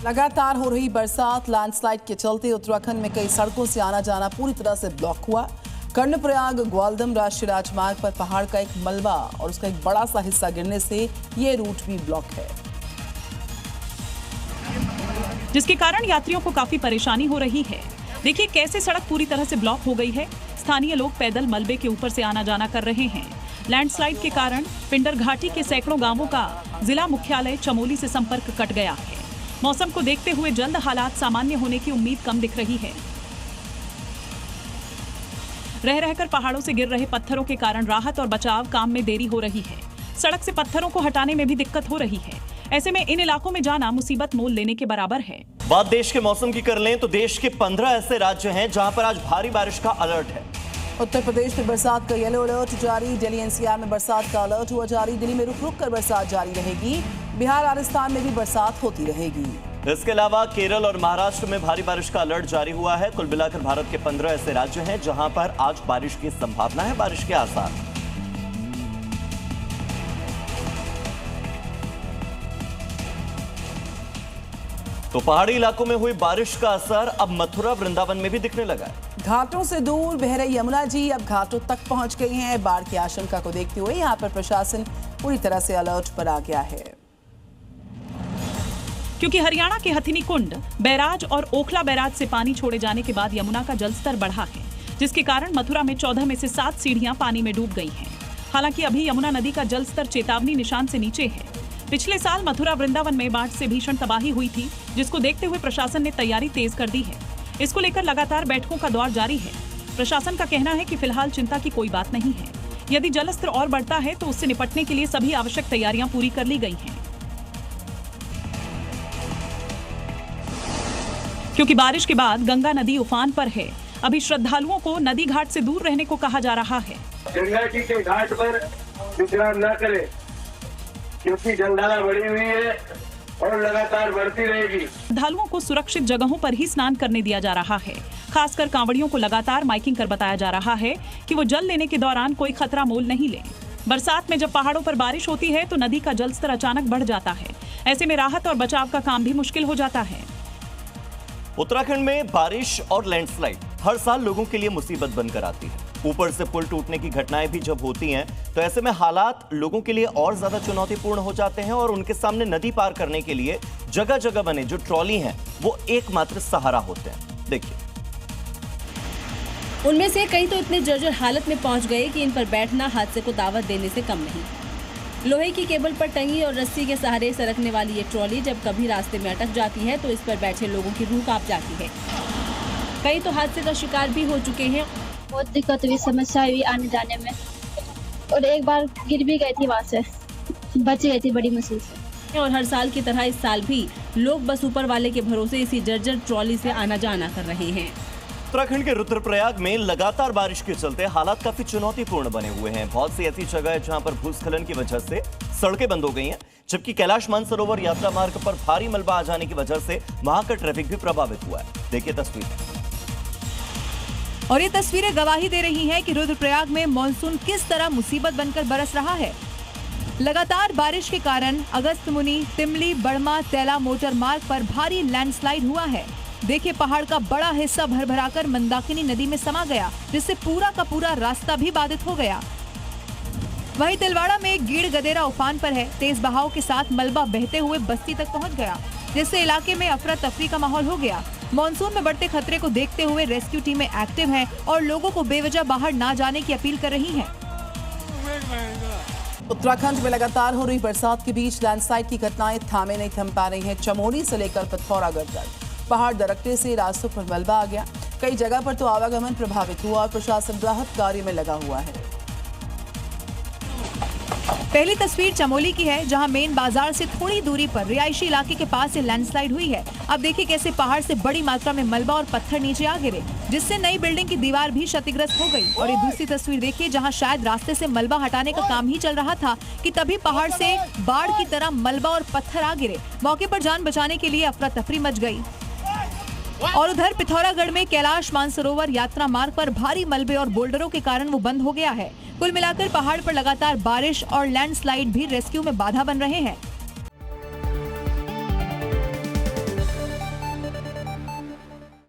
लगातार हो रही बरसात, लैंडस्लाइड के चलते उत्तराखंड में कई सड़कों से आना जाना पूरी तरह से ब्लॉक हुआ। कर्णप्रयाग ग्वालदम राष्ट्रीय राजमार्ग पर पहाड़ का एक मलबा और उसका एक बड़ा सा हिस्सा गिरने से ये रूट भी ब्लॉक है, जिसके कारण यात्रियों को काफी परेशानी हो रही है। देखिए कैसे सड़क पूरी तरह से ब्लॉक हो गई है। स्थानीय लोग पैदल मलबे के ऊपर से आना जाना कर रहे हैं। लैंडस्लाइड के कारण पिंडर घाटी के सैकड़ों गांवों का जिला मुख्यालय चमोली से संपर्क कट गया है। मौसम को देखते हुए जल्द हालात सामान्य होने की उम्मीद कम दिख रही है। रह रहकर पहाड़ों से गिर रहे पत्थरों के कारण राहत और बचाव काम में देरी हो रही है। सड़क से पत्थरों को हटाने में भी दिक्कत हो रही है। ऐसे में इन इलाकों में जाना मुसीबत मोल लेने के बराबर है। बात देश के मौसम की कर लें तो देश के 15 ऐसे राज्य हैं जहां पर आज भारी बारिश का अलर्ट है। उत्तर प्रदेश में बरसात का येलो अलर्ट जारी। दिल्ली एनसीआर में बरसात का अलर्ट हुआ जारी। दिल्ली में रुक रुक कर बरसात जारी रहेगी। बिहार राजस्थान में भी बरसात होती रहेगी। इसके अलावा केरल और महाराष्ट्र में भारी बारिश का अलर्ट जारी हुआ है। कुल मिलाकर भारत के 15 ऐसे राज्य हैं जहां पर आज बारिश की संभावना है, बारिश के आसार। तो पहाड़ी इलाकों में हुई बारिश का असर अब मथुरा वृंदावन में भी दिखने लगा है। घाटों से दूर बह रही यमुना जी अब घाटों तक पहुंच गई हैं। बाढ़ की आशंका को देखते हुए यहां पर प्रशासन पूरी तरह से अलर्ट पर आ गया है, क्योंकि हरियाणा के हथिनी कुंड बैराज और ओखला बैराज से पानी छोड़े जाने के बाद यमुना का जलस्तर बढ़ा है, जिसके कारण मथुरा में 14 में से 7 सीढ़ियां पानी में डूब गई हैं। हालांकि अभी यमुना नदी का जलस्तर चेतावनी निशान से नीचे है। पिछले साल मथुरा वृंदावन में बाढ़ से भीषण तबाही हुई थी, जिसको देखते हुए प्रशासन ने तैयारी तेज कर दी है। इसको लेकर लगातार बैठकों का दौर जारी है। प्रशासन का कहना है कि फिलहाल चिंता की कोई बात नहीं है। यदि जलस्तर और बढ़ता है तो उससे निपटने के लिए सभी आवश्यक तैयारियां पूरी कर ली गई हैं। क्योंकि बारिश के बाद गंगा नदी उफान पर है, अभी श्रद्धालुओं को नदी घाट से दूर रहने को कहा जा रहा है। गंगा जी के घाट पर विश्राम न करें, क्योंकि जलधारा बढ़ी हुई है और लगातार बढ़ती रहेगी। श्रद्धालुओं को सुरक्षित जगहों पर ही स्नान करने दिया जा रहा है। खासकर कांवड़ियों को लगातार माइकिंग कर बताया जा रहा है कि वो जल लेने के दौरान कोई खतरा मोल नहीं लें। बरसात में जब पहाड़ों पर बारिश होती है तो नदी का जलस्तर अचानक बढ़ जाता है। ऐसे में राहत और बचाव का काम भी मुश्किल हो जाता है। उत्तराखंड में बारिश और लैंडस्लाइड हर साल लोगों के लिए मुसीबत बनकर आती है। ऊपर से पुल टूटने की घटनाएं भी जब होती हैं तो ऐसे में हालात लोगों के लिए और ज्यादा चुनौतीपूर्ण हो जाते हैं और उनके सामने नदी पार करने के लिए जगह जगह बने जो ट्रॉली हैं वो एकमात्र सहारा होते हैं। देखिए, उनमें से कई तो इतने जर्जर हालत में पहुंच गए कि इन पर बैठना हादसे को दावत देने से कम नहीं। लोहे की केबल पर टंगी और रस्सी के सहारे सरकने वाली ये ट्रॉली जब कभी रास्ते में अटक जाती है तो इस पर बैठे लोगों की रूह कांप जाती है। कई तो हादसे का शिकार भी हो चुके हैं। बहुत दिक्कत हुई, समस्या हुई आने जाने में, और एक बार गिर भी गई थी, वहाँ से बच गई थी बड़ी मुश्किल से। और हर साल की तरह इस साल भी लोग बस ऊपर वाले के भरोसे इसी जर्जर ट्रॉली से आना जाना कर रहे हैं। उत्तराखंड के रुद्रप्रयाग में लगातार बारिश के चलते हालात काफी चुनौतीपूर्ण बने हुए हैं। बहुत सी ऐसी जगह है जहां पर भूस्खलन की वजह से सड़कें बंद हो गई हैं, जबकि कैलाश मानसरोवर यात्रा मार्ग पर भारी मलबा आ जाने की वजह से वहां का ट्रैफिक भी प्रभावित हुआ है। देखिए तस्वीर। और ये तस्वीरें गवाही दे रही हैं कि रुद्रप्रयाग में मॉनसून किस तरह मुसीबत बनकर बरस रहा है। लगातार बारिश के कारण अगस्त्यमुनि, तिमली, बड़मा, तैला मोटर मार्ग पर भारी लैंडस्लाइड हुआ है। देखिए, पहाड़ का बड़ा हिस्सा भरभराकर मंदाकिनी नदी में समा गया, जिससे पूरा का पूरा रास्ता भी बाधित हो गया। वहीं तिलवाड़ा में गीड़ गदेरा उफान पर है। तेज बहाव के साथ मलबा बहते हुए बस्ती तक पहुंच गया, जिससे इलाके में अफरा तफरी का माहौल हो गया। मॉनसून में बढ़ते खतरे को देखते हुए रेस्क्यू टीमें एक्टिव हैं और लोगों को बेवजह बाहर ना जाने की अपील कर रही हैं। उत्तराखंड में लगातार हो रही बरसात के बीच लैंडस्लाइड की घटनाएं थामे नहीं थम पा रही हैं। चमोली से लेकर पिथौरागढ़ तक पहाड़ दरकने से रास्तों पर मलबा आ गया। कई जगह पर तो आवागमन प्रभावित हुआ और प्रशासन राहत कार्य में लगा हुआ है। पहली तस्वीर चमोली की है, जहां मेन बाजार से थोड़ी दूरी पर रिहायशी इलाके के पास ये लैंडस्लाइड हुई है। अब देखिए कैसे पहाड़ से बड़ी मात्रा में मलबा और पत्थर नीचे आ गिरे, जिससे नई बिल्डिंग की दीवार भी क्षतिग्रस्त हो गई। और ये दूसरी तस्वीर देखिए, जहां शायद रास्ते से मलबा हटाने का काम ही चल रहा था कि तभी पहाड़ से बाढ़ की तरह मलबा और पत्थर आ गिरे। मौके पर जान बचाने के लिए अफरा तफरी मच गई। और उधर पिथौरागढ़ में कैलाश मानसरोवर यात्रा मार्ग पर भारी मलबे और बोल्डरों के कारण वो बंद हो गया है। कुल मिलाकर पहाड़ पर लगातार बारिश और लैंडस्लाइड भी रेस्क्यू में बाधा बन रहे हैं।